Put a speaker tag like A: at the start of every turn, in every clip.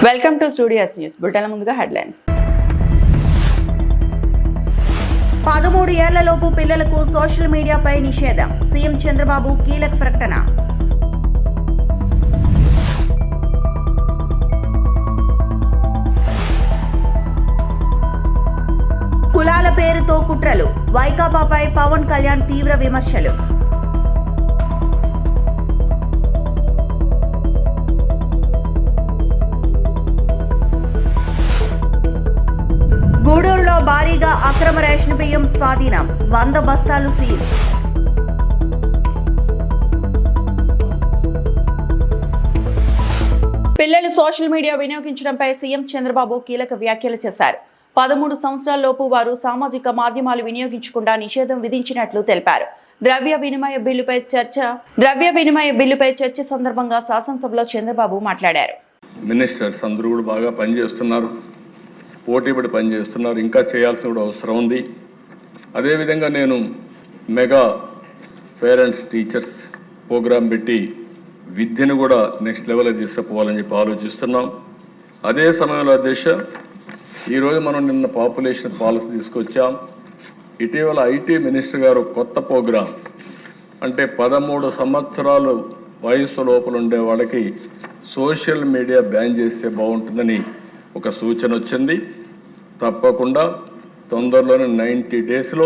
A: Welcome to studios news. Bulletin ముందుగా headlines.
B: 13 ఏళ్లలోపు పిల్లలకు సోషల్ మీడియాపై నిషేధం. సీఎం చంద్రబాబు కీలక ప్రకటన. కులాల పేరుతో కుట్రలు. వైకాపాపై పవన్ కళ్యాణ్ తీవ్ర విమర్శలు. గూడూరులో భారీగా అక్రమ రేషన్ బియ్యం స్వాధీనం. 100 బస్తాలు సీజ్.
A: పిల్లలు సోషల్ మీడియా వినియోగించడంపై సీఎం చంద్రబాబు కీలక వ్యాఖ్యలు చేశారు. 13 సంవత్సరాలలోపు వారు సామాజిక మాధ్యమాలు వినియోగించకుండా నిషేధం విధించినట్లు తెలిపారు. ద్రవ్య వినిమయ బిల్లుపై చర్చ సందర్భంగా శాసనసభలో చంద్రబాబు మాట్లాడారు.
C: మినిస్టర్స్ అందరూ కూడా బాగా పనిచేస్తున్నారు, పోటీపడి పనిచేస్తున్నారు, ఇంకా చేయాల్సిన కూడా అవసరం ఉంది. అదేవిధంగా నేను మెగా పేరెంట్స్ టీచర్స్ ప్రోగ్రాం పెట్టి విద్యను కూడా నెక్స్ట్ లెవెల్కి తీసుకుపోవాలని చెప్పి ఆలోచిస్తున్నాం. అదే సమయంలో అధ్యక్ష, ఈరోజు మనం నిన్న పాపులేషన్ పాలసీ తీసుకొచ్చాం. ఇటీవల ఐటీ మినిస్టర్ గారు కొత్త ప్రోగ్రాం, అంటే 13 సంవత్సరాలు వయసు లోపల ఉండే వాళ్ళకి సోషల్ మీడియా బ్యాన్ చేస్తే బాగుంటుందని ఒక సూచన వచ్చింది. తప్పకుండా తొందరలోనే 90 డేస్లో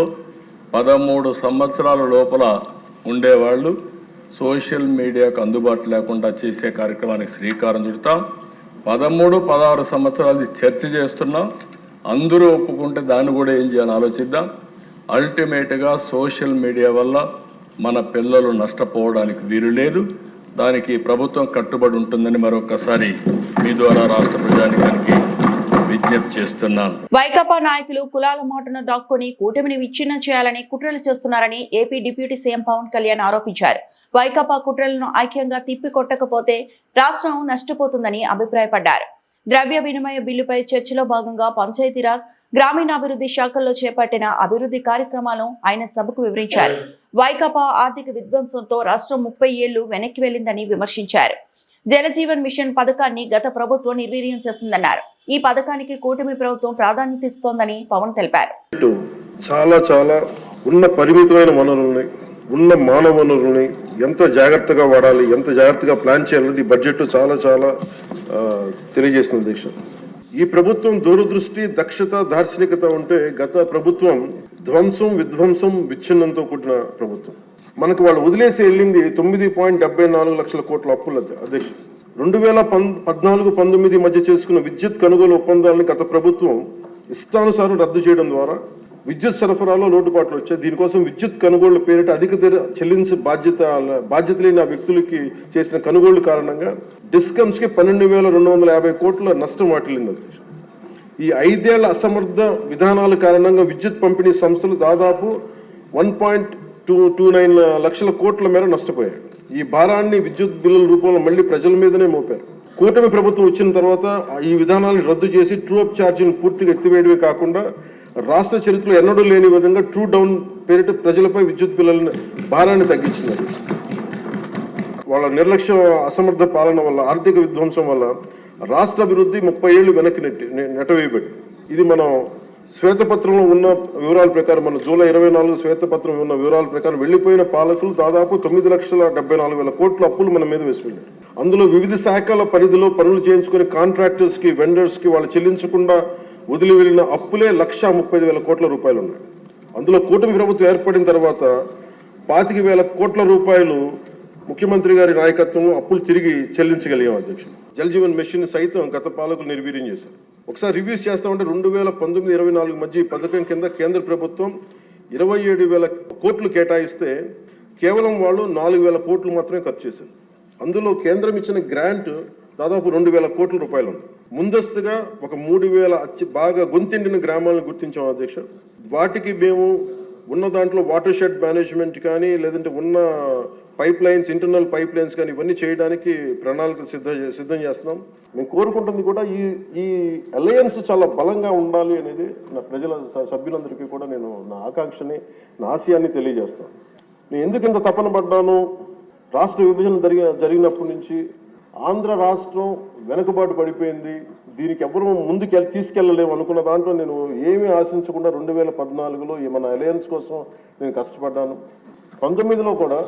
C: 13 సంవత్సరాల లోపల ఉండేవాళ్ళు సోషల్ మీడియాకు అందుబాటు లేకుండా చేసే కార్యక్రమానికి శ్రీకారం చుడతాం. 13, 16 సంవత్సరాలు చర్చ చేస్తున్నాం. అందరూ ఒప్పుకుంటే దాన్ని కూడా ఏం చేయాలని ఆలోచిద్దాం. అల్టిమేట్గా సోషల్ మీడియా వల్ల మన పిల్లలు నష్టపోవడానికి వీలు లేదు. దానికి ప్రభుత్వం కట్టుబడి ఉంటుందని మరొకసారి మీ ద్వారా రాష్ట్ర ప్రజానికానికి విజ్ఞప్తి చేస్తున్నాను.
A: వైకాపా నాయకులు కులాల మాటను దాక్కుని కూటమిని విచ్ఛిన్నం చేయాలని కుట్రలు చేస్తున్నారని AP deputy CM Pawan Kalyan ఆరోపించారు. వైకాపా కుట్రలను ఐక్యంగా తిప్పికొట్టకపోతే రాష్ట్రం నష్టపోతుందని అభిప్రాయపడ్డారు. ద్రవ్య వినిమయ బిల్లుపై చర్చలో భాగంగా పంచాయతీరాజ్, గ్రామీణాభివృద్ధి శాఖల్లో చేపట్టిన అభివృద్ధి కార్యక్రమాలను ఆయన సభకు వివరించారు. వైకాపా ఆర్థిక విధ్వంసంతో రాష్ట్రం 30 ఏళ్లు వెనక్కి వెళ్లిందని విమర్శించారు. జలజీవన్ మిషన్ పథకాన్ని గత ప్రభుత్వం నిర్వీర్యం చేసిందన్నారు. ఈ పథకానికి కూటమి ప్రభుత్వం ప్రాధాన్యత ఇస్తోందని పవన్ తెలిపారు.
D: చాలా ఉన్న పరిమితమైన వనరుల్ని, ఉన్న మానవ వనరుల్ని ఎంత జాగ్రత్తగా వాడాలి, ఎంత జాగ్రత్తగా ప్లాన్ చేయాలనేది బడ్జెట్ చాలా తెలియజేస్తుంది అధ్యక్ష. ఈ ప్రభుత్వం దూరదృష్టి, దక్షత, దార్శనికత ఉంటే గత ప్రభుత్వం ధ్వంసం, విధ్వంసం, విచ్ఛిన్నంతో కూడిన ప్రభుత్వం. మనకు వాళ్ళు వదిలేసి వెళ్ళింది 9.74 లక్షల కోట్ల అప్పులు అధ్యక్ష. 2014-19 మధ్య చేసుకున్న విద్యుత్ కొనుగోలు ఒప్పందాలను గత ప్రభుత్వం ఇష్టానుసారం రద్దు చేయడం ద్వారా విద్యుత్ సరఫరాలో లోటుపాట్లు వచ్చాయి. దీనికోసం విద్యుత్ కొనుగోళ్ల పేరిట అధిక ధర చెల్లించే బాధ్యత లేని ఆ వ్యక్తులకి చేసిన కొనుగోళ్ల కారణంగా డిస్కమ్స్కి 12,250 కోట్ల నష్టం వాటిల్లింది. ఈ 5 ఏళ్ల అసమర్థ విధానాల కారణంగా విద్యుత్ పంపిణీ సంస్థలు దాదాపు 1.29 లక్షల కోట్ల మేర నష్టపోయాయి. ఈ భారాన్ని విద్యుత్ బిల్లుల రూపంలో మళ్ళీ ప్రజల మీదనే మోపారు. కూటమి ప్రభుత్వం వచ్చిన తర్వాత ఈ విధానాన్ని రద్దు చేసి ట్రూ అప్ ఛార్జీని పూర్తిగా ఎత్తివేయడమే కాకుండా రాష్ట్ర చరిత్రలో ఎన్నడూ లేని విధంగా ట్రూ డౌన్ పేరిట ప్రజలపై విద్యుత్ బిల్లుల భారాన్ని తగ్గించినారు. వాళ్ళ నిర్లక్ష్య, అసమర్థ పాలన వల్ల, ఆర్థిక విధ్వంసం వల్ల రాష్ట్ర అభివృద్ధి 30 ఏళ్లు వెనక్కి నెట్టవేయబడి. ఇది మనం శ్వేతపత్రంలో ఉన్న వివరాల ప్రకారం, మన జూలై 24 శ్వేతపత్రం ఉన్న వివరాల ప్రకారం వెళ్లిపోయిన పాలకులు దాదాపు 9,74,000 కోట్ల అప్పులు మన మీద వేసిపోయారు. అందులో వివిధ శాఖల పరిధిలో పనులు చేయించుకుని కాంట్రాక్టర్స్ కి, వెండర్స్ కి వాళ్ళు చెల్లించకుండా వదిలి వెళ్లిన అప్పులే 1,35,000 కోట్ల రూపాయలు ఉన్నాయి. అందులో కూటమి ప్రభుత్వం ఏర్పడిన తర్వాత 25,000 కోట్ల రూపాయలు ముఖ్యమంత్రి గారి నాయకత్వంలో అప్పులు తిరిగి చెల్లించగలిగాం అధ్యక్షుడు. జలజీవన్ మిషన్ సైతం గత పాలకులు నిర్వీర్యం చేశారు. ఒకసారి రివ్యూస్ చేస్తామంటే 2019-24 మధ్య ఈ పథకం కింద కేంద్ర ప్రభుత్వం 27,000 కోట్లు కేటాయిస్తే కేవలం వాళ్ళు 4,000 కోట్లు మాత్రమే ఖర్చు చేశారు. అందులో కేంద్రం ఇచ్చిన గ్రాంట్ దాదాపు 2,000 కోట్ల రూపాయలు ఉంది. ముందస్తుగా ఒక 3,000 బాగా గొంతెండిన గ్రామాలను గుర్తించాం అధ్యక్ష. వాటికి మేము ఉన్న దాంట్లో వాటర్ షెడ్ మేనేజ్మెంట్ కానీ, లేదంటే ఉన్న pipe lines, internal pipe lines కానీ ఇవన్నీ చేయడానికి ప్రణాళికలు సిద్ధం చేస్తున్నాం. మేము కోరుకుంటుంది కూడా ఈ అలయన్స్ చాలా బలంగా ఉండాలి అనేది నా ప్రజల సభ్యులందరికీ కూడా నేను నా ఆకాంక్షని, నా ఆశయాన్ని తెలియజేస్తాను. నేను ఎందుకు ఇంత తపన పడ్డాను, రాష్ట్ర విభజన జరిగినప్పటి నుంచి ఆంధ్ర రాష్ట్రం వెనుకబాటు పడిపోయింది, దీనికి ఎవరు ముందుకు తీసుకెళ్ళలేము అనుకున్న దాంట్లో నేను ఏమీ ఆశించకుండా 2014లో మన అలయన్స్ కోసం నేను కష్టపడ్డాను. 19లో కూడా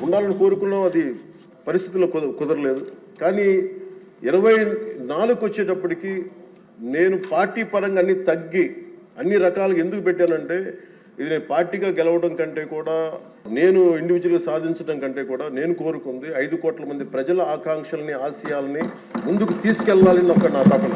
D: ఉండాలని కోరుకున్నాం, అది పరిస్థితుల్లో కుదరలేదు. కానీ 24కి వచ్చేటప్పటికి నేను పార్టీ పరంగా అన్ని తగ్గి అన్ని రకాలుగా ఎందుకు పెట్టానంటే, ఇది నేను పార్టీగా గెలవడం కంటే కూడా, నేను ఇండివిజువల్గా సాధించడం కంటే కూడా నేను కోరుకుంది 5 కోట్ల మంది ప్రజల ఆకాంక్షల్ని, ఆశయాల్ని ముందుకు తీసుకెళ్లాలని ఒక నా తపన.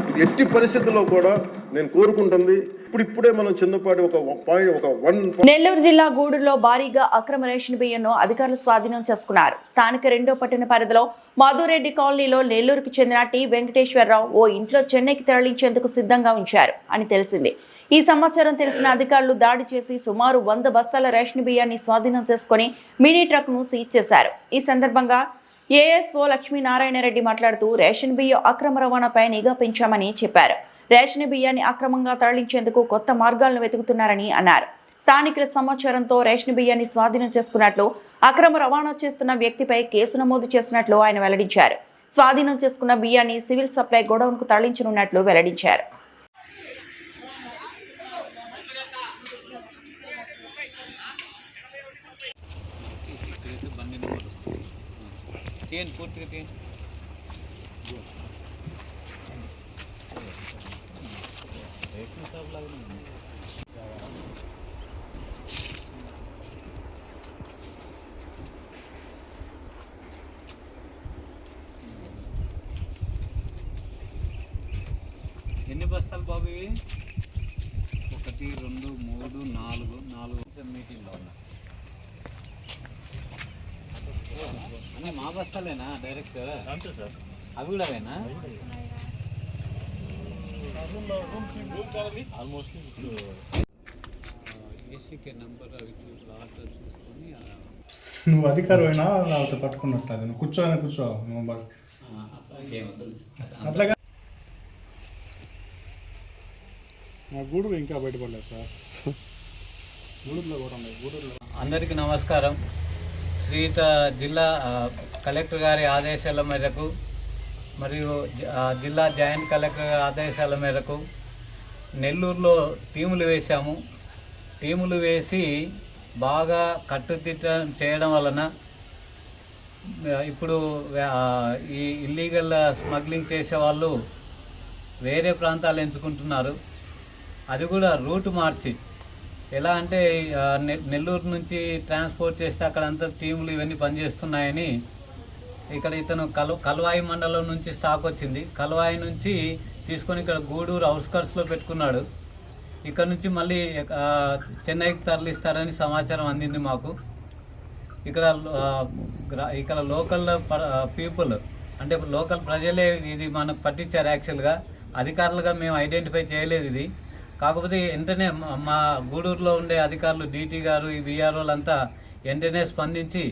D: ఇది ఎట్టి పరిస్థితుల్లో కూడా నేను కోరుకుంటుంది. ఇప్పుడే మనం చిన్నపాటి ఒక పాయింట్.
A: నెల్లూరు జిల్లా గూడూరులో భారీగా అక్రమ రేషన్ బియ్యంను అధికారులు స్వాధీనం చేసుకున్నారు. స్థానిక 2వ పట్టణ పరిధిలో మాధురెడ్డి కాలనీలో నెల్లూరుకు చెందిన టి వెంకటేశ్వరరావు ఓ ఇంట్లో చెన్నైకి తరలించేందుకు సిద్ధంగా ఉంచారు అని తెలిసింది. ఈ సమాచారం తెలిసిన అధికారులు దాడి చేసి సుమారు 100 బస్తాల రేషన్ బియ్యాన్ని స్వాధీనం చేసుకుని మినీ ట్రక్ ను సీజ్ చేశారు. ఈ సందర్భంగా ఏఎస్ఓ లక్ష్మీనారాయణ రెడ్డి మాట్లాడుతూ రేషన్ బియ్యం అక్రమ రవాణాపై నిఘా పెంచామని చెప్పారు. రేషన్ బియ్యాన్ని అక్రమంగా తరలించేందుకు కొత్త మార్గాలను వెతుకుతున్నారని అన్నారు. స్థానికుల సమాచారంతో రేషన్ బియ్యాన్ని స్వాధీనం చేసుకున్నట్లు, అక్రమ రవాణా చేస్తున్న వ్యక్తిపై కేసు నమోదు చేసినట్లు ఆయన వెల్లడించారు. స్వాధీనం చేసుకున్న బియ్యాన్ని సివిల్ సప్లై గోడౌన్ కు తరలించనున్నట్లు వెల్లడించారు.
E: ఎన్ని బస్తాలు బాబు ఇవి? 1 2 3 4 మీటింగ్లో ఉన్నా. అన్నీ మా బస్తాలేనా డైరెక్ట్? అంతే సార్. అవి కూడా వేనా? ఆల్మోస్ట్ ఏసీకే నెంబర్ అవి లాస్ట్ చూసుకొని
F: నువ్వు అధికారం అయినా వాళ్ళతో పట్టుకున్నట్టు. అది నువ్వు కూర్చో అట్లాగా. నా గూడూరు ఇంకా బయటపడలేదు సార్. గూడూరులో కూడా ఉన్నాయి. గూడూరులో
E: అందరికీ నమస్కారం. శ్రీయుత జిల్లా కలెక్టర్ గారి ఆదేశాల మేరకు మరియు జిల్లా జాయింట్ కలెక్టర్ గారి ఆదేశాల మేరకు నెల్లూరులో టీములు వేశాము. టీములు వేసి బాగా కట్టుదిట్టం చేయడం వలన ఇప్పుడు ఈ ఇల్లీగల్ స్మగ్లింగ్ చేసే వాళ్ళు వేరే ప్రాంతాలు ఎంచుకుంటున్నారు. అది కూడా రూట్ మార్చి. ఎలా అంటే నెల్లూరు నుంచి ట్రాన్స్పోర్ట్ చేస్తే అక్కడంతా టీములు ఇవన్నీ పనిచేస్తున్నాయని ఇక్కడ ఇతను కల్వాయి మండలం నుంచి స్టాక్ వచ్చింది. కల్వాయి నుంచి తీసుకొని ఇక్కడ గూడూరు అవుట్స్కర్ట్స్లో పెట్టుకున్నాడు. ఇక్కడ నుంచి మళ్ళీ చెన్నైకి తరలిస్తారని సమాచారం అందింది మాకు. ఇక్కడ లోకల్ పీపుల్ అంటే లోకల్ ప్రజలే ఇది మనకు పట్టించారు. యాక్చువల్గా అధికారులుగా మేము ఐడెంటిఫై చేయలేదు ఇది. కాకపోతే వెంటనే మా గూడూరులో ఉండే అధికారులు డీటీ గారు, ఈ విఆర్ఓలంతా వెంటనే స్పందించి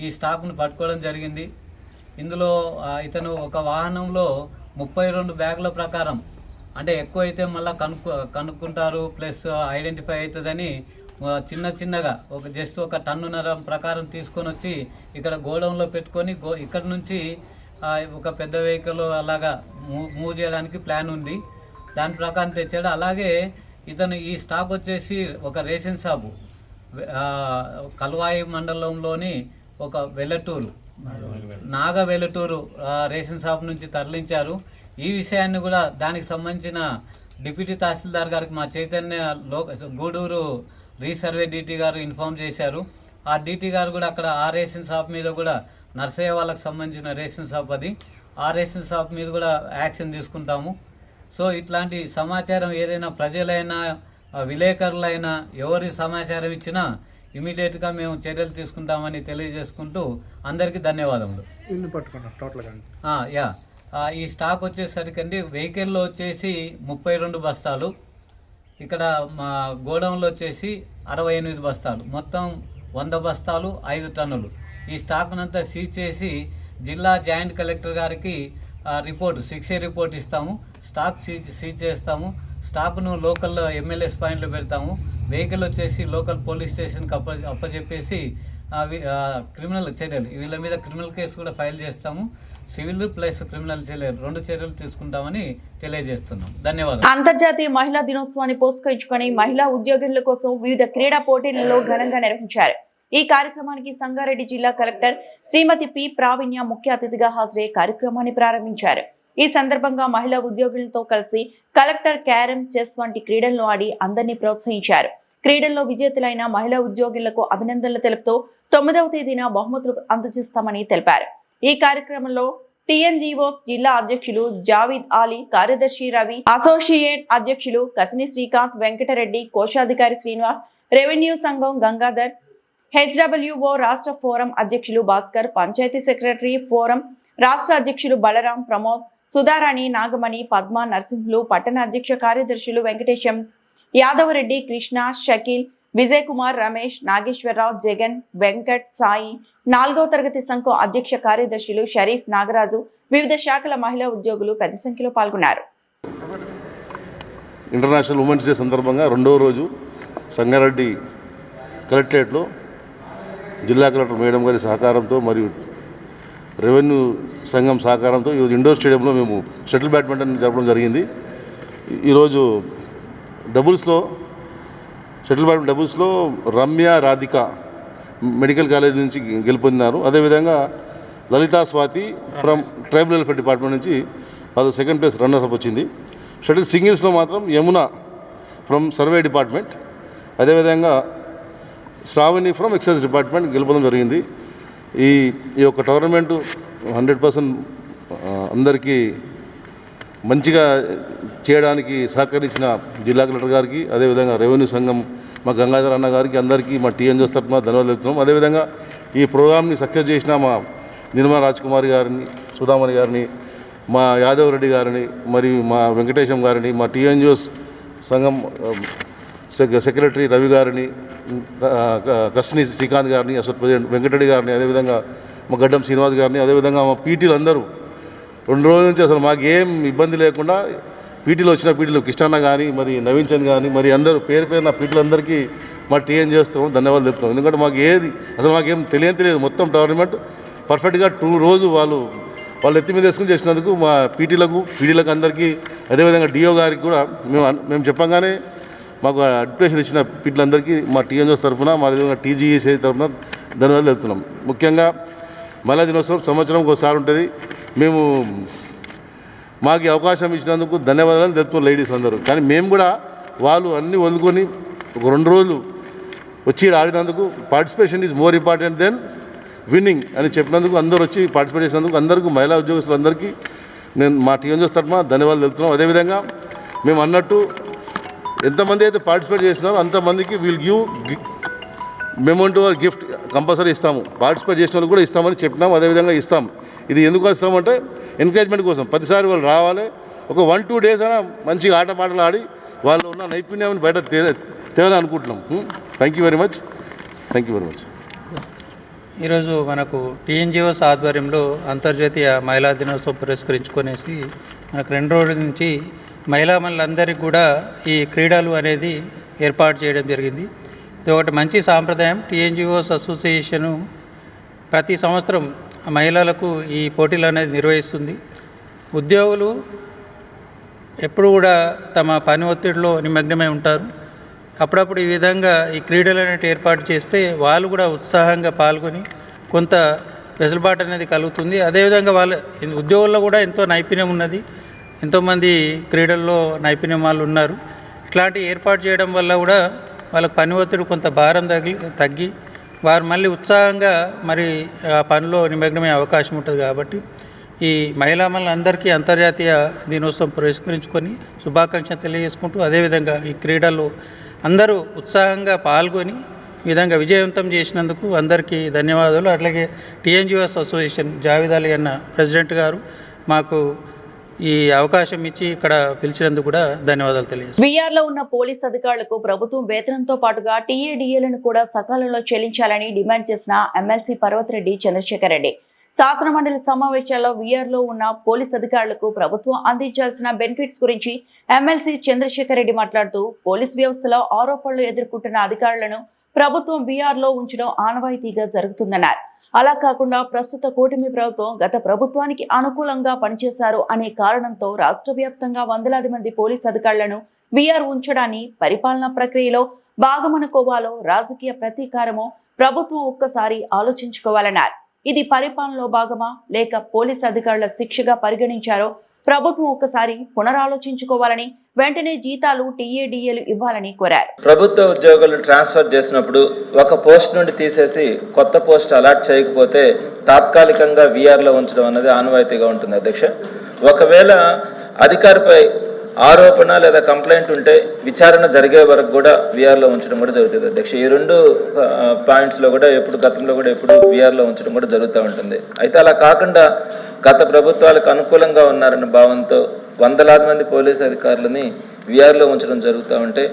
E: ఈ స్టాక్ను పట్టుకోవడం జరిగింది. ఇందులో ఇతను ఒక వాహనంలో 32 బ్యాగుల ప్రకారం, అంటే ఎక్కువ అయితే మళ్ళీ కనుక్కుంటారు ప్లస్ ఐడెంటిఫై అవుతుందని చిన్నగా జస్ట్ 1 టన్నున్నర ప్రకారం తీసుకొని వచ్చి ఇక్కడ గోడౌన్లో పెట్టుకొని ఇక్కడ నుంచి ఒక పెద్ద వెహికల్ అలాగా మూవ్ చేయడానికి ప్లాన్ ఉంది. దాని ప్రకారం తెచ్చాడు. అలాగే ఇతను ఈ స్టాక్ వచ్చేసి ఒక రేషన్ షాపు కల్వాయి మండలంలోని ఒక వెల్లటూరు రేషన్ షాప్ నుంచి తరలించారు. ఈ విషయాన్ని కూడా దానికి సంబంధించిన డిప్యూటీ తహసీల్దార్ గారికి మా చైతన్య గూడూరు రీసర్వే డీటీ గారు ఇన్ఫార్మ్ చేశారు. ఆ డీటీ గారు కూడా అక్కడ ఆ రేషన్ షాప్ మీద కూడా నర్సయ్య వాళ్ళకి సంబంధించిన రేషన్ షాప్ అది, ఆ రేషన్ షాప్ మీద కూడా యాక్షన్ తీసుకుంటాము. సో ఇట్లాంటి సమాచారం ఏదైనా ప్రజలైనా విలేకరులైనా ఎవరి సమాచారం ఇచ్చినా ఇమీడియట్గా మేము చర్యలు తీసుకుంటామని తెలియజేసుకుంటూ అందరికీ ధన్యవాదములు.
F: ఇల్లు పట్టుకున్నాం టోటల్గా.
E: ఈ స్టాక్ వచ్చేసరికి అండి వెహికల్లో వచ్చేసి 32 బస్తాలు, ఇక్కడ మా గోడౌన్లో వచ్చేసి 68 బస్తాలు, మొత్తం 100 బస్తాలు 5 టన్నులు. ఈ స్టాక్నంతా సీజ్ చేసి జిల్లా జాయింట్ కలెక్టర్ గారికి రిపోర్ట్ 6A రిపోర్ట్ ఇస్తాము. స్టాక్ సీజ్ చేస్తాము. స్టాక్ను లోకల్ ఎమ్మెల్యేస్ పాయింట్లో పెడతాము. వెహికల్ వచ్చేసి లోకల్ పోలీస్ స్టేషన్కి అప్పచెప్పేసి క్రిమినల్ చర్యలు వీళ్ళ మీద క్రిమినల్ కేసు కూడా ఫైల్ చేస్తాము. సివిల్ ప్లస్ క్రిమినల్ రెండు చర్యలు తీసుకుంటామని తెలియజేస్తున్నాం. ధన్యవాదాలు.
A: అంతర్జాతీయ మహిళా దినోత్సవాన్ని పురస్కరించుకొని మహిళా ఉద్యోగుల కోసం వివిధ క్రీడా పోటీలలో ఘనంగా నిర్వహించారు. ఈ కార్యక్రమానికి సంగారెడ్డి జిల్లా కలెక్టర్ శ్రీమతి పి ప్రావీణ్య ముఖ్య అతిథిగా హాజరై కార్యక్రమాన్ని ప్రారంభించారు. ఈ సందర్భంగా మహిళా ఉద్యోగులతో కలిసి కలెక్టర్ క్యారమ్, చెస్ వంటి క్రీడలను ఆడి అందరినీ ప్రోత్సహించారు. క్రీడల్లో విజేతలైన మహిళా ఉద్యోగులకు అభినందనలు తెలుపుతూ 9వ తేదీన బహుమతులు అందజేస్తామని తెలిపారు. ఈ కార్యక్రమంలో టీఎన్జీఓస్ జిల్లా అధ్యక్షులు జావీద్ ఆలీ, కార్యదర్శి రవి, అసోసియేట్ అధ్యక్షులు కసిని శ్రీకాంత్, వెంకటరెడ్డి, కోశాధికారి శ్రీనివాస్, రెవెన్యూ సంఘం గంగాధర్, హెచ్డబ్ల్యూఓ రాష్ట్ర ఫోరం అధ్యక్షులు భాస్కర్, పంచాయతీ సెక్రటరీ ఫోరం రాష్ట్ర అధ్యక్షులు బలరాం, ప్రమోద్, సుధారాణి, నాగమణి, పద్మ, నరసింహులు, పట్టణ అధ్యక్ష కార్యదర్శులు వెంకటేశం, యాదవరెడ్డి, కృష్ణ, షకీల్, విజయ్ కుమార్, రమేష్, నాగేశ్వరరావు, జగన్, వెంకట్, సాయి, 4వ తరగతి సంఘం అధ్యక్ష కార్యదర్శులు షరీఫ్, నాగరాజు, వివిధ శాఖల మహిళా ఉద్యోగులు పెద్ద సంఖ్యలో పాల్గొన్నారు.
G: ఇంటర్నేషనల్ ఉమెన్స్ డే సందర్భంగా 2వ రోజు సంగారెడ్డి కలెక్టరేట్లో జిల్లా కలెక్టర్ మేడం గారి సహకారంతో మరియు రెవెన్యూ సంఘం సహకారంతో ఈరోజు ఇండోర్ స్టేడియంలో మేము షటిల్ బ్యాడ్మింటన్ జరపడం జరిగింది. ఈరోజు షటిల్ బ్యాడ్మింటన్ డబుల్స్లో రమ్య, రాధిక మెడికల్ కాలేజ్ నుంచి గెలుపొందినారు. అదేవిధంగా Lalitha Swathi from tribal welfare department నుంచి అది 2nd ప్లేస్ రన్నర్స్ అప్ వచ్చింది. షటిల్ సింగిల్స్లో మాత్రం యమున ఫ్రమ్ సర్వే డిపార్ట్మెంట్, అదేవిధంగా శ్రావణి ఫ్రమ్ ఎక్సైజ్ డిపార్ట్మెంట్ గెలుపొందడం జరిగింది. ఈ యొక్క టోర్నమెంటు 100% అందరికీ మంచిగా చేయడానికి సహకరించిన జిల్లా కలెక్టర్ గారికి, అదేవిధంగా రెవెన్యూ సంఘం మా గంగాధర్ అన్న గారికి, అందరికీ మా టీఎన్జీఓస్ తరఫున ధన్యవాదాలు తెలుపుతున్నాం. అదేవిధంగా ఈ ప్రోగ్రామ్ని సక్సెస్ చేసిన మా నిర్మలా రాజ్కుమారి గారిని, సుధామణి గారిని, మా యాదవ్ రెడ్డి గారిని, మరియు మా వెంకటేశం గారిని, మా టీఎన్జీఓస్ సంఘం సెక్రటరీ రవి గారిని, కసిని శ్రీకాంత్ గారిని, అసలు ప్రెసిడెంట్ వెంకటరెడ్డి గారిని, అదేవిధంగా మా గడ్డం శ్రీనివాస్ గారిని, అదేవిధంగా మా పీటీలు అందరూ 2 రోజుల నుంచి అసలు మాకు ఏం ఇబ్బంది లేకుండా పీటీలు వచ్చిన పీటీలు కృష్ణన్న కానీ, మరి నవీన్ చంద్ కానీ, మరి అందరూ పేరు నా పీటీలందరికీ మా టీఎన్ చేస్తున్నాం, ధన్యవాదాలు చెప్తున్నాం. ఎందుకంటే మాకు మాకేం తెలియదు. మొత్తం టోర్నమెంట్ పర్ఫెక్ట్గా 2 రోజు వాళ్ళు ఎత్తి మీద వేసుకుని చేసినందుకు మా పీటీలకు అందరికీ, అదేవిధంగా డిఓ గారికి కూడా మేము చెప్పగానే మాకు అడ్మిషన్ ఇచ్చిన పీటీలందరికీ మా టీఎన్జీఓస్ తరఫున, మా విధంగా టీజీఈసీ తరఫున ధన్యవాదాలు తెలుపుతున్నాం. ముఖ్యంగా మహిళా దినోత్సవం సంవత్సరంకి ఒకసారి ఉంటుంది. మాకు అవకాశం ఇచ్చినందుకు ధన్యవాదాలు తెలుపుతున్నాం లేడీస్ అందరూ. కానీ మేము కూడా వాళ్ళు అన్నీ వదులుకొని ఒక 2 రోజులు వచ్చి ఆడినందుకు participation is more important than winning అని చెప్పినందుకు, అందరూ వచ్చి పార్టిసిపేట్ చేసినందుకు అందరికీ మహిళా ఉద్యోగస్తులందరికీ నేను మా టీఎన్జీఓస్ తరఫున ధన్యవాదాలు తెలుపుతున్నాం. అదేవిధంగా మేము అన్నట్టు ఎంతమంది అయితే పార్టిసిపేట్ చేసినారో అంతమందికి we'll give memento or gift compulsory ఇస్తాము. పార్టిసిపేట్ చేసిన వాళ్ళు కూడా ఇస్తామని చెప్పినాం, అదేవిధంగా ఇస్తాం. ఇది ఎందుకు ఇస్తామంటే ఎంకరేజ్మెంట్ కోసం. ప్రతిసారి వాళ్ళు రావాలి, ఒక 1-2 డేస్ అయినా మంచిగా ఆటపాటలు ఆడి వాళ్ళు ఉన్న నైపుణ్యాన్ని బయట తేవాలని అనుకుంటున్నాం. Thank you very much.
H: ఈరోజు మనకు టీఎన్జీఓస్ ఆధ్వర్యంలో అంతర్జాతీయ మహిళా దినోత్సవం పురస్కరించుకొనేసి మనకు 2 రోజుల నుంచి మహిళలందరికీ కూడా ఈ క్రీడలు అనేది ఏర్పాటు చేయడం జరిగింది. ఇది ఒకటి మంచి సాంప్రదాయం. టీఎన్జీఓస్ అసోసియేషను ప్రతి సంవత్సరం మహిళలకు ఈ పోటీలు అనేది నిర్వహిస్తుంది. ఉద్యోగులు ఎప్పుడు కూడా తమ పని ఒత్తిడిలో నిమగ్నమై ఉంటారు. అప్పుడప్పుడు ఈ విధంగా ఈ క్రీడలు అనేవి ఏర్పాటు చేస్తే వాళ్ళు కూడా ఉత్సాహంగా పాల్గొని కొంత వెసులుబాటు అనేది కలుగుతుంది. అదేవిధంగా వాళ్ళ ఉద్యోగుల్లో కూడా ఎంతో నైపుణ్యం ఉన్నది. ఎంతోమంది క్రీడల్లో నైపుణ్యం వాళ్ళు ఉన్నారు. ఇట్లాంటి ఏర్పాటు చేయడం వల్ల కూడా వాళ్ళకి పని ఒత్తిడి కొంత భారం తగ్గి వారు మళ్ళీ ఉత్సాహంగా మరి ఆ పనిలో నిమగ్నమయ్యే అవకాశం ఉంటుంది. కాబట్టి ఈ మహిళలందరికీ అంతర్జాతీయ దినోత్సవం పురస్కరించుకొని శుభాకాంక్షలు తెలియజేసుకుంటూ, అదేవిధంగా ఈ క్రీడల్లో అందరూ ఉత్సాహంగా పాల్గొని ఈ విధంగా విజయవంతం చేసినందుకు అందరికీ ధన్యవాదాలు. అట్లాగే టీఎన్జీఓస్ అసోసియేషన్ జావీద్ అలీ అన్న ప్రెసిడెంట్ గారు మాకు ఈ అవకాశం ఇచ్చి ఇక్కడ పిలిచినందుకు కూడా ధన్యవాదాలు తెలియజేస్తాను.
A: వీఆర్లో ఉన్న పోలీస్ అధికారులకు ప్రభుత్వం వేతనంతో పాటుగా టీఏడీఏలను కూడా సకాలంలో చెల్లించాలని డిమాండ్ చేసిన ఎమ్మెల్సీ పర్వతిరెడ్డి చంద్రశేఖర్ రెడ్డి శాసన మండలి సమావేశాల్లో వీఆర్లో ఉన్న పోలీస్ అధికారులకు ప్రభుత్వం అందించాల్సిన బెనిఫిట్స్ గురించి ఎమ్మెల్సీ చంద్రశేఖర్ రెడ్డి మాట్లాడుతూ పోలీస్ వ్యవస్థలో ఆరోపణలు ఎదుర్కొంటున్న అధికారులను ప్రభుత్వం వీఆర్లో ఉంచడం ఆనవాయితీగా జరుగుతుందన్నారు. అలా కాకుండా ప్రస్తుత కూటమి ప్రభుత్వం గత ప్రభుత్వానికి అనుకూలంగా పనిచేశారు అనే కారణంతో రాష్ట్ర వ్యాప్తంగా వందలాది మంది పోలీస్ అధికారులను వీఆర్ ఉంచడాన్ని పరిపాలనా ప్రక్రియలో భాగమనుకోవాలో రాజకీయ ప్రతీకారమో ప్రభుత్వం ఒక్కసారి ఆలోచించుకోవాలన్నారు. ఇది పరిపాలనలో భాగమా లేక పోలీస్ అధికారుల శిక్షగా పరిగణించారో ప్రభుత్వం ఒక్కసారి పునరాలోచించుకోవాలని, వెంటనే జీతాలు టీఏడీఏలు ఇవ్వాలని కోరారు.
I: ప్రభుత్వ ఉద్యోగులు ట్రాన్స్ఫర్ చేసినప్పుడు ఒక పోస్ట్ నుండి తీసేసి కొత్త పోస్ట్ అలాట్ చేయకపోతే తాత్కాలికంగా వీఆర్లో ఉంచడం అనేది ఆనవాయితీగా ఉంటుంది అధ్యక్ష. ఒకవేళ అధికారిపై ఆరోపణ లేదా కంప్లైంట్ ఉంటే విచారణ జరిగే వరకు కూడా వీఆర్లో ఉంచడం కూడా జరుగుతుంది అధ్యక్ష. ఈ రెండు పాయింట్స్లో కూడా గతంలో కూడా ఎప్పుడు వీఆర్లో ఉంచడం కూడా జరుగుతూ ఉంటుంది. అయితే అలా కాకుండా గత ప్రభుత్వాలకు అనుకూలంగా ఉన్నారన్న భావంతో వందలాది మంది పోలీసు అధికారులని వీఆర్లో ఉంచడం జరుగుతూ ఉంటే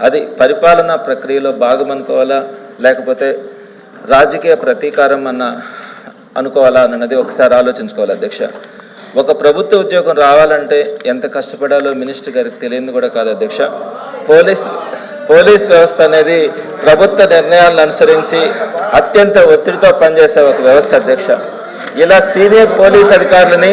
I: అది పరిపాలనా ప్రక్రియలో భాగం అనుకోవాలా లేకపోతే రాజకీయ ప్రతీకారం అనుకోవాలా అన్నది ఒకసారి ఆలోచించుకోవాలి అధ్యక్ష. ఒక ప్రభుత్వ ఉద్యోగం రావాలంటే ఎంత కష్టపడాలో మినిస్టర్ గారికి తెలియదు కూడా కాదు అధ్యక్ష. పోలీస్ వ్యవస్థ అనేది ప్రభుత్వ నిర్ణయాలను అనుసరించి అత్యంత ఒత్తిడితో పనిచేసే ఒక వ్యవస్థ అధ్యక్ష. ఇలా సీనియర్ పోలీస్ అధికారులని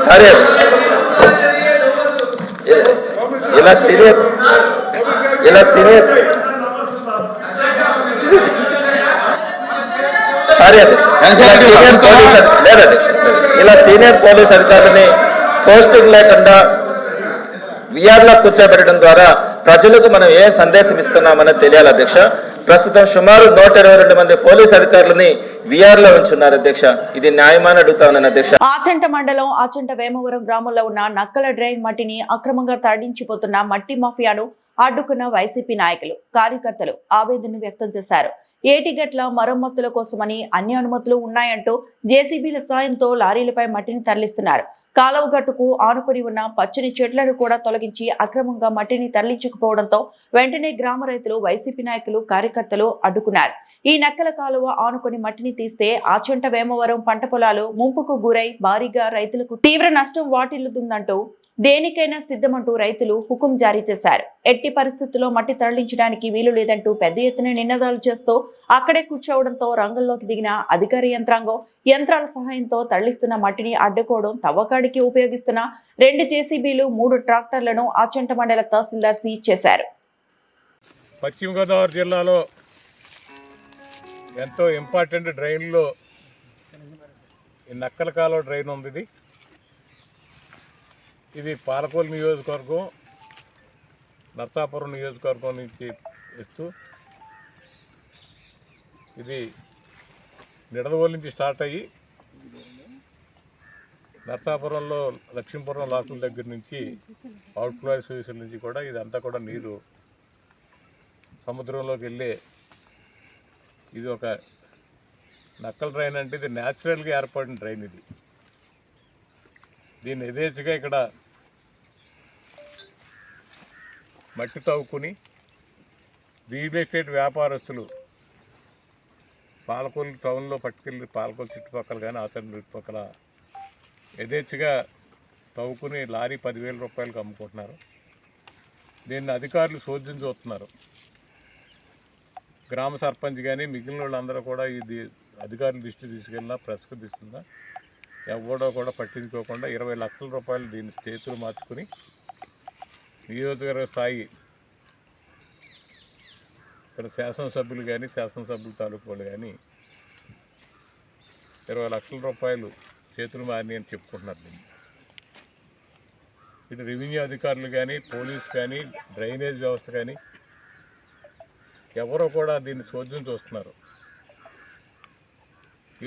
I: సరే ఇలా సీనియర్ పోలీస్ అధికారులని పోస్టింగ్ లేకుండా వీఆర్లో కూర్చోబెట్టడం ద్వారా ప్రజలకు మనం ఏ సందేశం ఇస్తున్నామని తెలియాలి అధ్యక్ష. ప్రస్తుతం సుమారు 122 మంది పోలీస్ అధికారులని వీఆర్లో ఉంచున్నారు అధ్యక్ష. ఇది న్యాయమాని అడుగుతా ఉన్నాను అధ్యక్ష.
A: ఆచంట మండలం ఆచంట వేమవరం గ్రామంలో ఉన్న నక్కల డ్రైన్ మట్టిని అక్రమంగా తరలించిపోతున్న మట్టి మాఫియాను అడ్డుకున్న వైసీపీ నాయకులు, కార్యకర్తలు ఆవేదన వ్యక్తం చేశారు. ఏటిగట్ల మరమ్మతుల కోసమని అన్ని అనుమతులు ఉన్నాయంటూ జేసీబీల సాయంతో లారీలపై మట్టిని తరలిస్తున్నారు. కాలువగట్టుకు ఆనుకుని ఉన్న పచ్చని చెట్లను కూడా తొలగించి అక్రమంగా మట్టిని తరలించకపోవడంతో వెంటనే గ్రామ రైతులు, వైసీపీ నాయకులు, కార్యకర్తలు అడ్డుకున్నారు. ఈ నక్కల కాలువ ఆనుకుని మట్టిని తీస్తే ఆచంట వేమవరం పంట పొలాలు ముంపుకు గురై భారీగా రైతులకు తీవ్ర నష్టం వాటిల్లుతుందంటూ దేనికైనా సిద్ధమంటూ రైతులు హుకుం జారీ చేశారు. ఎట్టి పరిస్థితుల్లో మట్టి తరలించడానికి వీలు లేదంటూ పెద్ద ఎత్తున నినాదాలు చేస్తూ అక్కడే కూర్చోవడంతో రంగంలోకి దిగిన అధికార యంత్రాంగం యంత్రాల సహాయంతో తరలిస్తున్న మట్టిని అడ్డుకోవడం, తవ్వకాడికి ఉపయోగిస్తున్న 2 జేసీబీలు 3 ట్రాక్టర్లను ఆచంట మండల తహసీల్దార్ సీజ్ చేశారు.
C: పశ్చిమ గోదావరి జిల్లాలో ఎంతో ఇంపార్టెంట్ డ్రైన్లో ఈ నక్కల కాలువ డ్రైన్ ఉంది. ఇది పాలకోలు నియోజకవర్గం, నర్సాపురం నియోజకవర్గం నుంచి ఇస్తూ ఇది నిడదవోలు నుంచి స్టార్ట్ అయ్యి నర్సాపురంలో లక్ష్మీపురం లాకుల దగ్గర నుంచి అవుట్ఫ్లో సర్వీసుల నుంచి కూడా ఇదంతా కూడా నీరు సముద్రంలోకి వెళ్ళే ఇది ఒక నక్కల డ్రైన్. అంటే ఇది న్యాచురల్గా ఏర్పడిన డ్రైన్. ఇది దీన్ని యథేచ్ఛగా ఇక్కడ మట్టి తవ్వుకుని రియల్ ఎస్టేట్ వ్యాపారస్తులు పాలకొల్లు టౌన్లో పట్టుకెళ్ళి పాలకొల్లు చుట్టుపక్కల కానీ ఆచరణ చుట్టుపక్కల యథేచ్ఛగా తవ్వుకుని లారీ 10,000 రూపాయలకు అమ్ముకుంటున్నారు. దీన్ని అధికారులు చోద్యం చూస్తున్నారు. గ్రామ సర్పంచ్ కానీ మిగిలిన వాళ్ళందరూ కూడా ఇది అధికారుల దృష్టి తీసుకెళ్ళినా, ప్రెస్కు తీసుకున్నా ఎవడో కూడా పట్టించుకోకుండా 20 లక్షల రూపాయలు దీన్ని చేతులు మార్చుకుని నియోజకవర్గ స్థాయి ఇక్కడ శాసనసభ్యులు కానీ శాసనసభ్యుల తాలూకు వాళ్ళు కానీ 20 లక్షల రూపాయలు చేతులు మారిని అని చెప్పుకుంటున్నారు. దీన్ని ఇటు రెవెన్యూ అధికారులు కానీ, పోలీస్ కానీ, డ్రైనేజ్ వ్యవస్థ కానీ ఎవరో కూడా దీన్ని చోద్యం చూస్తున్నారు.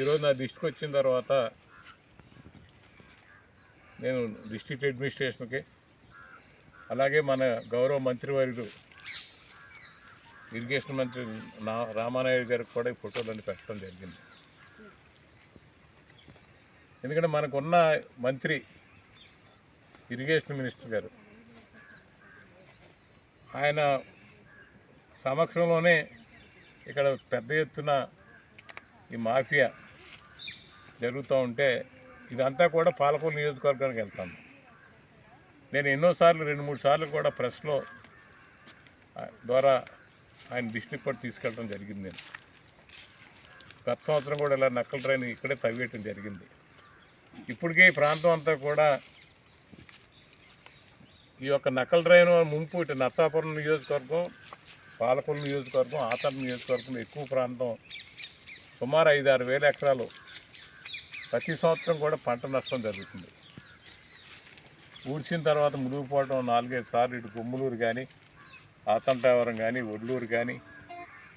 C: ఈరోజు నా దృష్టికి వచ్చిన తర్వాత నేను డిస్ట్రిక్ట్ అడ్మినిస్ట్రేషన్కి అలాగే మన గౌరవ మంత్రివర్యులు ఇరిగేషన్ మంత్రి రామానాయుడు గారికి కూడా ఈ ఫోటోలన్నీ పెట్టడం జరిగింది. ఎందుకంటే మనకున్న మంత్రి ఇరిగేషన్ మినిస్టర్ గారు ఆయన
J: సమక్షంలోనే ఇక్కడ పెద్ద ఎత్తున ఈ మాఫియా జరుగుతూ ఉంటే ఇదంతా కూడా పాలకొల్లు నియోజకవర్గానికి వెళ్తాను. నేను ఎన్నోసార్లు 2-3 సార్లు కూడా ప్రెస్లో ద్వారా ఆయన దృష్టికి కూడా తీసుకెళ్ళడం జరిగింది. నేను గత సంవత్సరం కూడా ఇలా నక్కల ట్రైన్ ఇక్కడే తవ్వేయటం జరిగింది. ఇప్పటికే ఈ ప్రాంతం అంతా కూడా ఈ యొక్క నక్కల ట్రైన్ ముంపు ఇటు నర్సాపురం నియోజకవర్గం, పాలకొల్లు నియోజకవర్గం, ఆతర్ నియోజకవర్గం ఎక్కువ ప్రాంతం సుమారు 5-6 వేల ఎకరాలు ప్రతి సంవత్సరం కూడా పంట నష్టం జరుగుతుంది. ఊడ్చిన తర్వాత మునిగిపోవడం 4-5 సార్లు ఇటు గుమ్మలూరు కానీ, ఆతంటావరం కానీ, ఒడ్లూరు కానీ.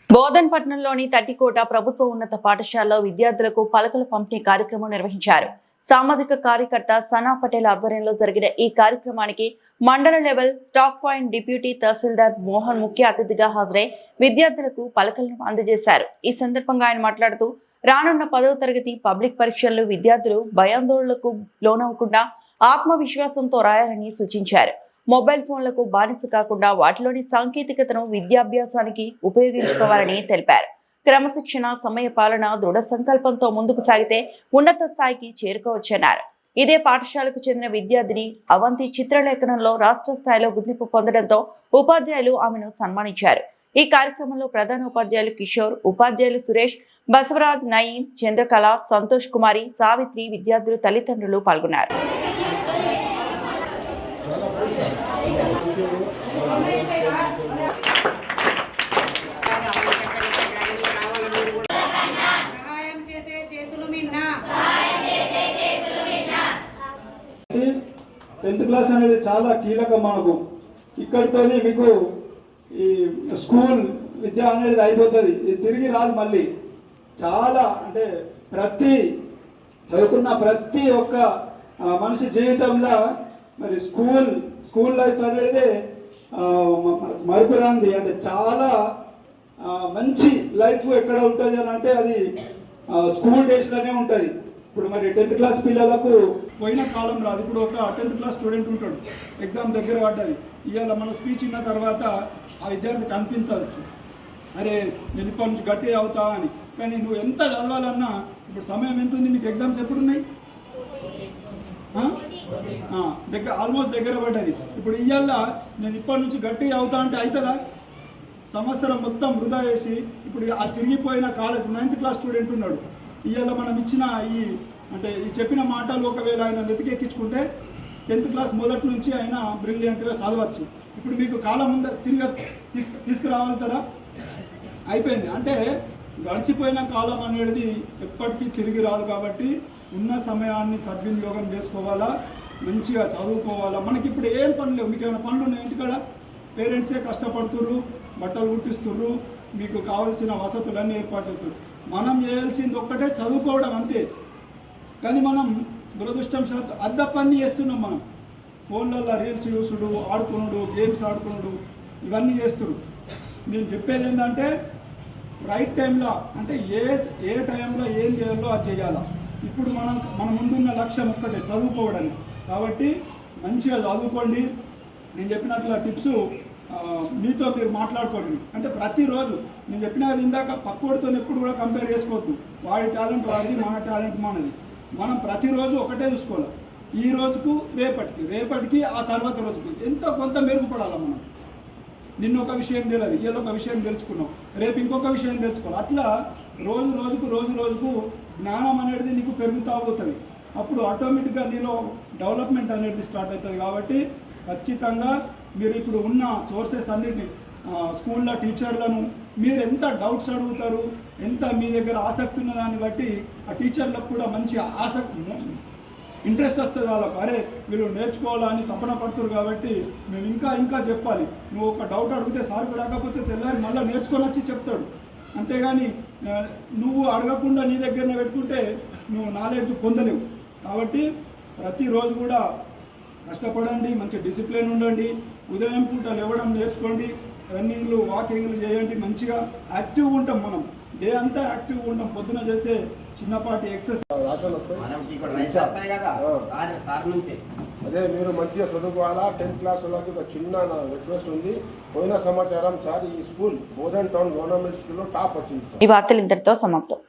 A: బోధన్పట్నంలోని తట్టికోట ప్రభుత్వ ఉన్నత పాఠశాలలో విద్యార్థులకు పలకల పంపిణీ కార్యక్రమం నిర్వహించారు. సామాజిక కార్యకర్త సనా పటేల్ ఆధ్వర్యంలో జరిగిన ఈ కార్యక్రమానికి మండల లెవెల్ స్టాక్ పాయింట్ డిప్యూటీ తహసీల్దార్ మోహన్ ముఖ్య అతిథిగా హాజరై విద్యార్థులకు పలకలను అందజేశారు. ఈ సందర్భంగా ఆయన మాట్లాడుతూ రానున్న 10వ తరగతి పబ్లిక్ పరీక్షల్లో విద్యార్థులు భయాందోళనలకు లోనవ్వకుండా ఆత్మవిశ్వాసంతో రాయాలని సూచించారు. మొబైల్ ఫోన్లకు బానిస కాకుండా వాటిలోని సాంకేతికతను విద్యాభ్యాసానికి ఉపయోగించుకోవాలని తెలిపారు. క్రమశిక్షణ, సమయ పాలన, దృఢ సంకల్పంతో ముందుకు సాగితే ఉన్నత స్థాయికి చేరుకోవచ్చన్నారు. ఇదే పాఠశాలకు చెందిన విద్యార్థిని అవంతి చిత్రలేఖనంలో రాష్ట్ర స్థాయిలో గుర్తింపు పొందడంతో ఉపాధ్యాయులు ఆమెను సన్మానించారు. ఈ కార్యక్రమంలో ప్రధాన ఉపాధ్యాయులు కిషోర్, ఉపాధ్యాయులు సురేష్, బసవరాజ్, నయీం, చంద్రకళ, సంతోష్ కుమారి, సావిత్రి, విద్యార్థులు, తల్లిదండ్రులు పాల్గొన్నారు.
K: టెన్త్ క్లాస్ అనేది చాలా కీలకం మనకు. ఇక్కడితోనే మీకు ఈ స్కూల్ విద్య అనేది అయిపోతుంది, ఇది తిరిగి రాదు మళ్ళీ. చాలా అంటే చదువుకున్న ప్రతి ఒక్క మనిషి జీవితంలో మరి స్కూల్ లైఫ్ అనేది మరుపురాంది. అంటే చాలా మంచి లైఫ్ ఎక్కడ ఉంటుంది అని అంటే అది స్కూల్ డేస్లోనే ఉంటుంది. ఇప్పుడు మరి 10th క్లాస్ పిల్లలకు పోయిన కాలం రాదు. ఇప్పుడు ఒక 10th క్లాస్ స్టూడెంట్ ఉంటాడు, ఎగ్జామ్ దగ్గర పడ్డది, ఇవాళ మన స్పీచ్ ఇన్న తర్వాత ఆ విద్యార్థి కనిపించవచ్చు, అరే నేను ఇప్పటి నుంచి గట్టిగా అవుతా అని. కానీ నువ్వు ఎంత చదవాలన్నా ఇప్పుడు సమయం ఎంత ఉంది, మీకు ఎగ్జామ్స్ ఎప్పుడు ఉన్నాయి? ఆల్మోస్ట్ దగ్గర పడ్డది. ఇప్పుడు ఇవాళ నేను ఇప్పటి నుంచి గట్టిగా అవుతా అంటే అవుతుందా? సంవత్సరం మొత్తం వృధా చేసి ఇప్పుడు ఆ తిరిగిపోయిన కాలేజ్ 9th క్లాస్ స్టూడెంట్ ఉన్నాడు, ఇవాళ మనం ఇచ్చిన ఈ చెప్పిన మాటలు ఒకవేళ ఆయన వెతికెక్కించుకుంటే 10th క్లాస్ మొదటి నుంచి ఆయన బ్రిలియంట్గా చదవచ్చు. ఇప్పుడు మీకు కాలం ముందు తిరిగి తీసుకురావాలంటారా? అయిపోయింది. అంటే గడిచిపోయిన కాలం అనేది ఎప్పటికీ తిరిగి రాదు. కాబట్టి ఉన్న సమయాన్ని సద్వినియోగం చేసుకోవాలా, మంచిగా చదువుకోవాలా. మనకి ఇప్పుడు ఏం పనులు లేవు. మీకు ఏమైనా పనులు ఉన్నాయి ఇంటికాడ? పేరెంట్సే కష్టపడుతుర్రు, బట్టలు కుట్టిస్తుర్రు, మీకు కావాల్సిన వసతులన్నీ ఏర్పాటు చేస్తారు. మనం చేయాల్సింది ఒక్కటే చదువుకోవడం అంతే. కానీ మనం దురదృష్టం శాతం అద్ద పని చేస్తున్నాం. మనం ఫోన్లలో రీల్స్ చూసుడు, ఆడుకునుడు, గేమ్స్ ఆడుకునుడు, ఇవన్నీ చేస్తున్నారు. నేను చెప్పేది ఏంటంటే రైట్ టైంలో, అంటే ఏ టైంలో ఏం చేయాలో అది చేయాలా. ఇప్పుడు మన ముందున్న లక్ష్యం ఒక్కటే, చదువుకోవడానికి. కాబట్టి మంచిగా చదువుకోండి. నేను చెప్పినట్ల టిప్స్ మీతో మీరు మాట్లాడుకోండి. అంటే ప్రతిరోజు నేను చెప్పిన కదా ఇందాక, పక్కోడితో ఎప్పుడు కూడా కంపేర్ చేసుకోవద్దు. వాడి టాలెంట్ వాడిది, మన టాలెంట్ మనది. మనం ప్రతిరోజు ఒకటే చూసుకోవాలి. ఈ రోజుకు రేపటికి ఆ తర్వాత రోజుకు ఎంతో కొంత మెరుగుపడాలి. మనం నిన్న ఒక విషయం తెలియదు, ఇవాళ ఒక విషయం తెలుసుకున్నాం, రేపు ఇంకొక విషయం తెలుసుకోవాలి. అట్లా రోజుకు జ్ఞానం అనేది నీకు పెరుగుతూ పోతుంది. అప్పుడు ఆటోమేటిక్గా నీలో డెవలప్మెంట్ అనేది స్టార్ట్ అవుతుంది. కాబట్టి ఖచ్చితంగా మీరు ఇప్పుడు ఉన్న సోర్సెస్ అన్నిటిని, స్కూల్లో టీచర్లను మీరు ఎంత డౌట్స్ అడుగుతారు, ఎంత మీ దగ్గర ఆసక్తి ఉన్న దాన్ని బట్టి ఆ టీచర్లకు కూడా మంచి ఇంట్రెస్ట్ వస్తుంది వాళ్ళకు. అరే వీళ్ళు నేర్చుకోవాలని తపన పడుతున్నారు కాబట్టి మేము ఇంకా చెప్పాలి. నువ్వు ఒక డౌట్ అడిగితే సార్కు రాకపోతే తెల్లారి మళ్ళీ నేర్చుకొని వచ్చి చెప్తాడు. అంతేగాని నువ్వు అడగకుండా నీ దగ్గరనే పెట్టుకుంటే నువ్వు నాలెడ్జ్ పొందలేవు. కాబట్టి ప్రతిరోజు కూడా కష్టపడండి, మంచి డిసిప్లిన్ ఉండండి, ఉదయం పూట లేవడం నేర్చుకోండి, రన్నింగ్లు, వాకింగ్లు చేయండి. మంచిగా యాక్టివ్గా ఉంటాం. మనం డే అంతా యాక్టివ్గా ఉంటాం. పొద్దున చేసే చిన్నపాటి ఎక్సర్సైజ్
L: అదే మీరు మంచిగా చదువుకోవాలా. 10th క్లాస్ వాళ్ళకి ఒక చిన్న నా రిక్వెస్ట్ ఉంది. పోయిన సమాచారం సార్ ఈ స్కూల్ బోధన్ టౌన్ గవర్నమెంట్ స్కూల్లో టాప్ వచ్చింది సార్.
A: ఈ వార్తలు ఇంతటితో సమాప్తం.